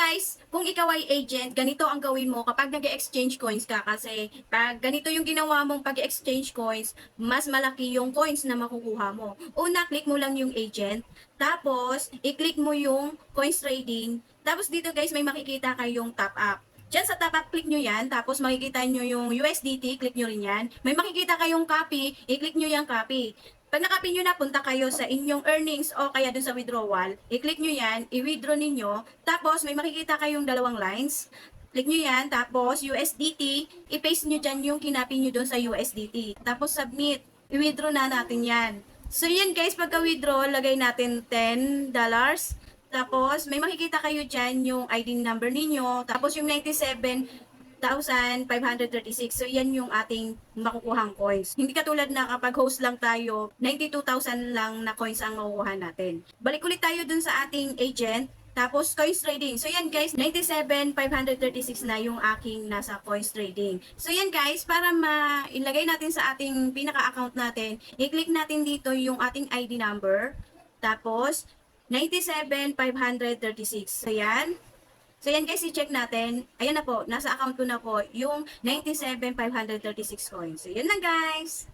guys, kung ikaw ay agent, ganito ang gawin mo kapag nag-exchange coins ka kasi pag ganito yung ginawa mong pag-exchange coins, mas malaki yung coins na makukuha mo. Una, click mo lang yung agent, tapos i-click mo yung coins trading, tapos dito guys may makikita kayong top up. Diyan sa top up, click nyo yan, tapos makikita nyo yung USDT, click nyo rin yan. May makikita kayong copy, i-click nyo yung copy. Pag nakapin nyo na, punta kayo sa inyong earnings o kaya dun sa withdrawal, i-click nyo yan, i-withdraw ninyo, tapos may makikita kayong dalawang lines, click nyo yan, tapos USDT, i-paste nyo dyan yung kinapin nyo dun sa USDT, tapos submit, i-withdraw na natin yan. So yan guys, pagka-withdraw, lagay natin $10, tapos may makikita kayo dyan yung ID number ninyo, tapos yung 97,536. So, yan yung ating makukuhang coins. Hindi katulad na kapag host lang tayo, 92,000 lang na coins ang makukuha natin. Balik ulit tayo dun sa ating agent. Tapos, coins trading. So, yan guys, 97,536 na yung aking nasa coins trading. So, yan guys, para ilagay natin sa ating pinaka-account natin, i-click natin dito yung ating ID number. Tapos, 97,536. So, yan. So, yan guys, i-check natin. Ayan na po, nasa account ko na po yung 97,536 coins. So, yun lang guys.